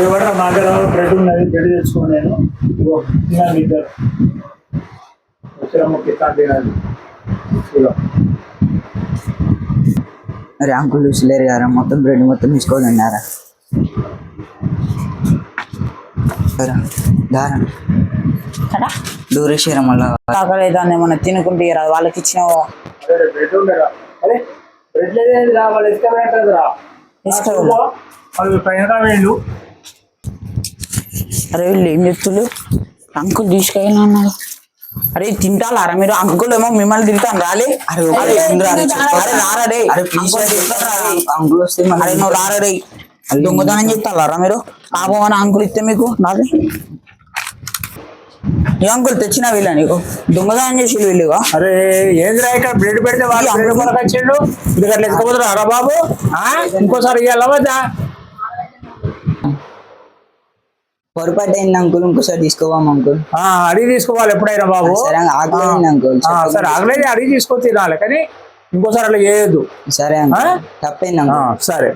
ఇవ్వడం మా దగ్గర బ్రెడ్ ఉన్నది, బ్రెడ్ తెచ్చుకోండి. నేను ఇగో తినాలి, ఇద్దరు వచ్చిన ముఖ్య తినాలి. ఇగో అరే అంకుల్ చూసలేరు కదా, మొత్తం బ్రెడ్ మొత్తం తీసుకోదన్నారా దారా దూరేశ్వరం మళ్ళా ఆకలేదాన్ని ఏమన్నా తినుకుంటే రాదు, వాళ్ళకి ఇచ్చినావు. అదే బ్రెడ్ ఉండరా? అరే బ్రెడ్ లేదు రా, వాళ్ళు ఇష్టపడరా వాళ్ళు పైన వేళ్ళు. అరే వీళ్ళు ఏం చెప్తున్నారు? అంకుల్ తీసుకెళ్ళి అన్నారు. అరే తింటారా మీరు? అంకుల్ ఏమో మిమ్మల్ని తింటాను రాలే. అరే రారడే, అంకుల్ వస్తే అరే నువ్వు రారడే. దొంగతనం చెప్తారా మీరు? పాపం అని అంకుల్ ఇస్తే మీకు రాలే. ఏ అంకుల్ తెచ్చినా వీళ్ళ నీకు దొంగతనం చేసి వీళ్ళుగా. అరే ఏంద్రా ఇక్కడ బ్రెడ్ పెడితే వాళ్ళు బ్రెడ్ కొరకు వచ్చిండు, ఇది అట్లా ఎత్తుకోపోతారు. అరా బాబు ఇంకోసారి ఇవ్వాలా వద్దా? పొరపాటు అయింది అంకుల్, ఇంకోసారి తీసుకోవాం అంకుల్. అడిగి తీసుకోవాలి ఎప్పుడైనా బాబు. సరే ఆకలి అంకుల్. సరే ఆగలేదు, అడిగి తీసుకొని తినాలి, కానీ ఇంకోసారి అట్లా చేయొద్దు. సరే అంకుల్, తప్పైంది అంకుల్. సరే.